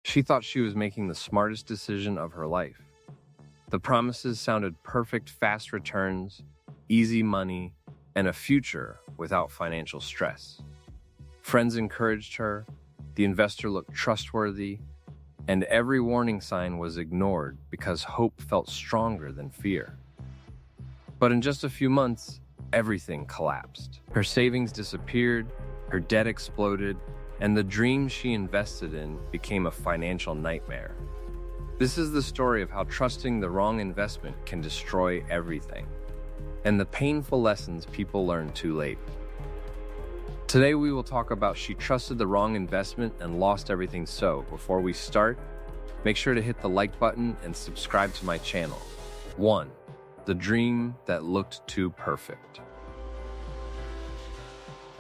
She thought she was making the smartest decision of her life. The promises sounded perfect: fast returns, easy money, and a future without financial stress. Friends encouraged her, the investor looked trustworthy, and every warning sign was ignored because hope felt stronger than fear. But in just a few months, everything collapsed. Her savings disappeared, her debt exploded, and the dream she invested in became a financial nightmare. This is the story of how trusting the wrong investment can destroy everything, and the painful lessons people learn too late. Today we will talk about she trusted the wrong investment and lost everything. So, before we start, make sure to hit the like button and subscribe to my channel. 1. The dream that looked too perfect.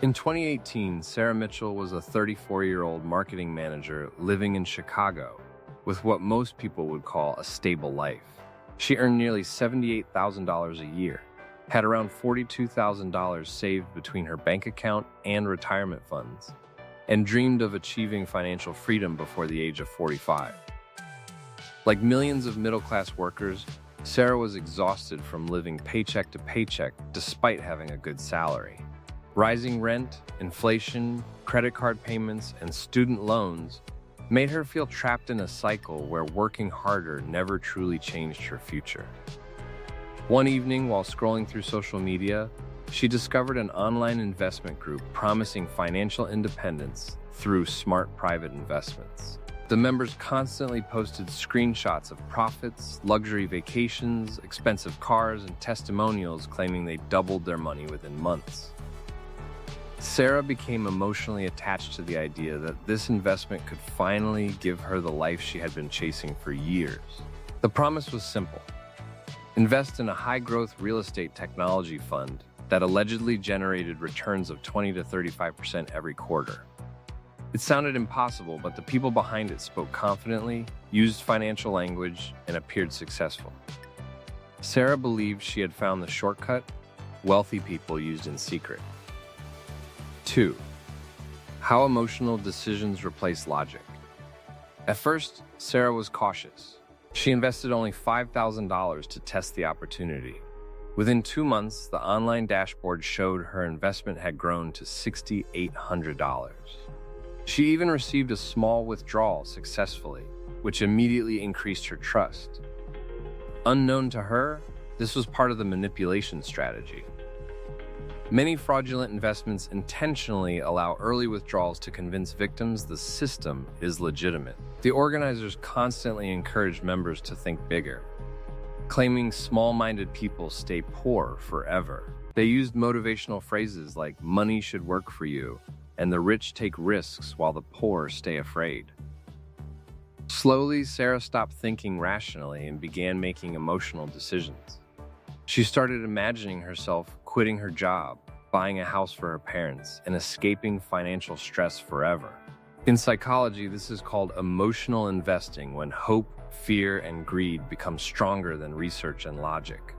In 2018, Sarah Mitchell was a 34-year-old marketing manager living in Chicago with what most people would call a stable life. She earned nearly $78,000 a year, had around $42,000 saved between her bank account and retirement funds, and dreamed of achieving financial freedom before the age of 45. Like millions of middle-class workers, Sarah was exhausted from living paycheck to paycheck despite having a good salary. Rising rent, inflation, credit card payments, and student loans made her feel trapped in a cycle where working harder never truly changed her future. One evening, while scrolling through social media, she discovered an online investment group promising financial independence through smart private investments. The members constantly posted screenshots of profits, luxury vacations, expensive cars, and testimonials claiming they doubled their money within months. Sarah became emotionally attached to the idea that this investment could finally give her the life she had been chasing for years. The promise was simple: invest in a high-growth real estate technology fund that allegedly generated returns of 20 to 35% every quarter. It sounded impossible, but the people behind it spoke confidently, used financial language, and appeared successful. Sarah believed she had found the shortcut wealthy people used in secret. 2. How emotional decisions replace logic. At first, Sarah was cautious. She invested only $5,000 to test the opportunity. Within 2 months, the online dashboard showed her investment had grown to $6,800. She even received a small withdrawal successfully, which immediately increased her trust. Unknown to her, this was part of the manipulation strategy. Many fraudulent investments intentionally allow early withdrawals to convince victims the system is legitimate. The organizers constantly encourage members to think bigger, claiming small-minded people stay poor forever. They used motivational phrases like "money should work for you" and "the rich take risks while the poor stay afraid." Slowly, Sarah stopped thinking rationally and began making emotional decisions. She started imagining herself quitting her job, buying a house for her parents, and escaping financial stress forever. In psychology, this is called emotional investing, when hope, fear, and greed become stronger than research and logic.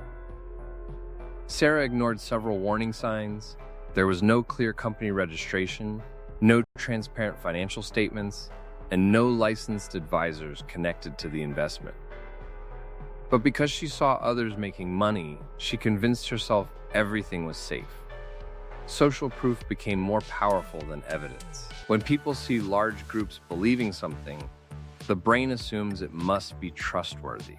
Sarah ignored several warning signs. There was no clear company registration, no transparent financial statements, and no licensed advisors connected to the investment. But because she saw others making money, she convinced herself everything was safe. Social proof became more powerful than evidence. When people see large groups believing something, the brain assumes it must be trustworthy.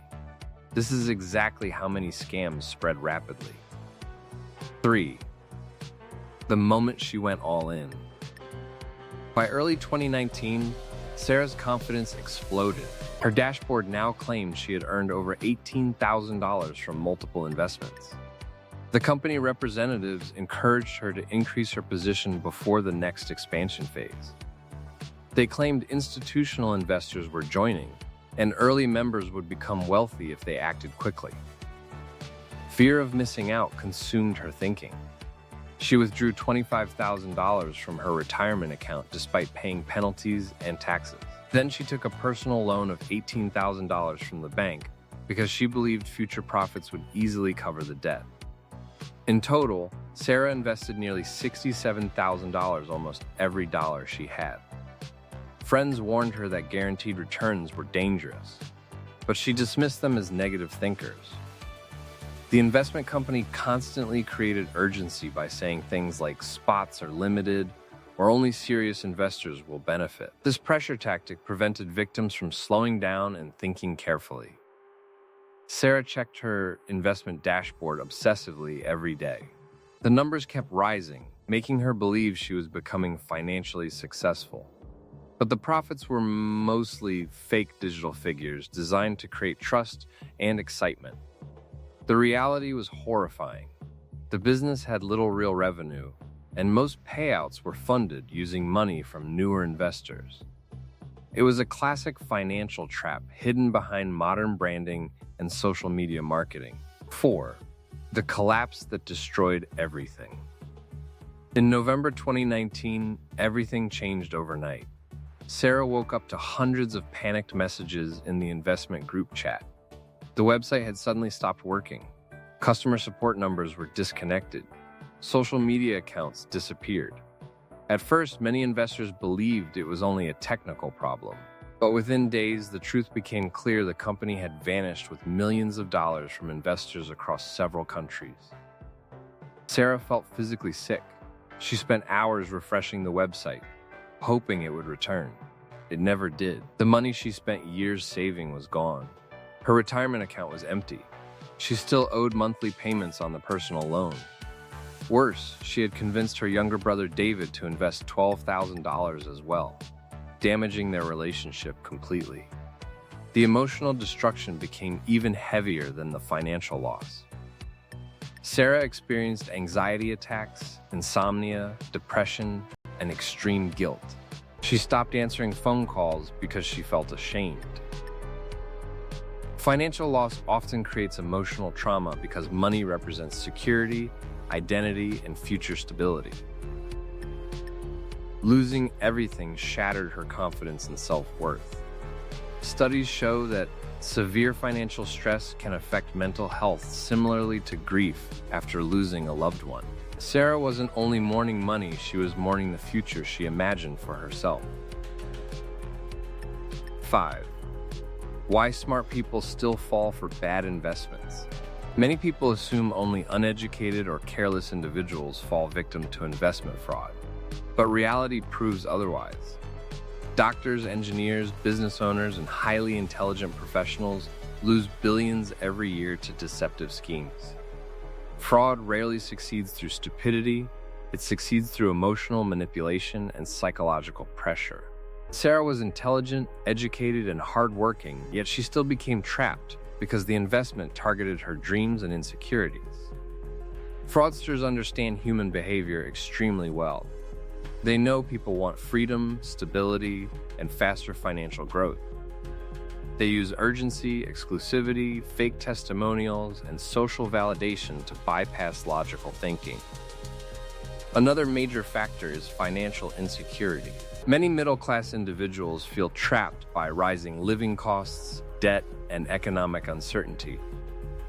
This is exactly how many scams spread rapidly. 3. The moment she went all in. By early 2019, Sarah's confidence exploded. Her dashboard now claimed she had earned over $18,000 from multiple investments. The company representatives encouraged her to increase her position before the next expansion phase. They claimed institutional investors were joining, and early members would become wealthy if they acted quickly. Fear of missing out consumed her thinking. She withdrew $25,000 from her retirement account despite paying penalties and taxes. Then she took a personal loan of $18,000 from the bank because she believed future profits would easily cover the debt. In total, Sarah invested nearly $67,000, almost every dollar she had. Friends warned her that guaranteed returns were dangerous, but she dismissed them as negative thinkers. The investment company constantly created urgency by saying things like spots are limited or only serious investors will benefit. This pressure tactic prevented victims from slowing down and thinking carefully. Sarah checked her investment dashboard obsessively every day. The numbers kept rising, making her believe she was becoming financially successful. But the profits were mostly fake digital figures designed to create trust and excitement. The reality was horrifying. The business had little real revenue, and most payouts were funded using money from newer investors. It was a classic financial trap hidden behind modern branding and social media marketing. 4. The collapse that destroyed everything. In November 2019, everything changed overnight. Sarah woke up to hundreds of panicked messages in the investment group chat. The website had suddenly stopped working. Customer support numbers were disconnected. Social media accounts disappeared. At first, many investors believed it was only a technical problem. But within days, the truth became clear: the company had vanished with millions of dollars from investors across several countries. Sarah felt physically sick. She spent hours refreshing the website, hoping it would return. It never did. The money she spent years saving was gone. Her retirement account was empty. She still owed monthly payments on the personal loan. Worse, she had convinced her younger brother David to invest $12,000 as well, damaging their relationship completely. The emotional destruction became even heavier than the financial loss. Sarah experienced anxiety attacks, insomnia, depression, and extreme guilt. She stopped answering phone calls because she felt ashamed. Financial loss often creates emotional trauma because money represents security, identity, and future stability. Losing everything shattered her confidence and self-worth. Studies show that severe financial stress can affect mental health similarly to grief after losing a loved one. Sarah wasn't only mourning money, she was mourning the future she imagined for herself. 5. Why smart people still fall for bad investments. Many people assume only uneducated or careless individuals fall victim to investment fraud, but reality proves otherwise. Doctors, engineers, business owners, and highly intelligent professionals lose billions every year to deceptive schemes. Fraud rarely succeeds through stupidity, it succeeds through emotional manipulation and psychological pressure. Sarah was intelligent, educated, and hardworking, yet she still became trapped because the investment targeted her dreams and insecurities. Fraudsters understand human behavior extremely well. They know people want freedom, stability, and faster financial growth. They use urgency, exclusivity, fake testimonials, and social validation to bypass logical thinking. Another major factor is financial insecurity. Many middle-class individuals feel trapped by rising living costs, debt, and economic uncertainty.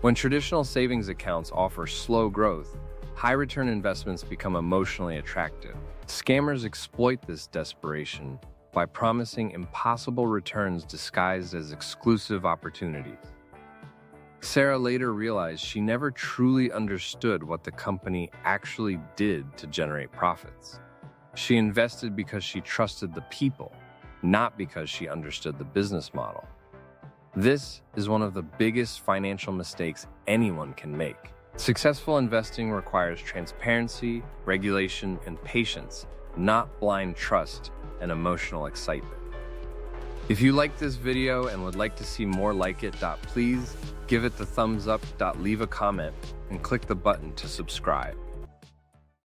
When traditional savings accounts offer slow growth, high-return investments become emotionally attractive. Scammers exploit this desperation by promising impossible returns disguised as exclusive opportunities. Sarah later realized she never truly understood what the company actually did to generate profits. She invested because she trusted the people, not because she understood the business model. This is one of the biggest financial mistakes anyone can make. Successful investing requires transparency, regulation, and patience, not blind trust and emotional excitement. If you liked this video and would like to see more like it, please give it the thumbs up, leave a comment, and click the button to subscribe.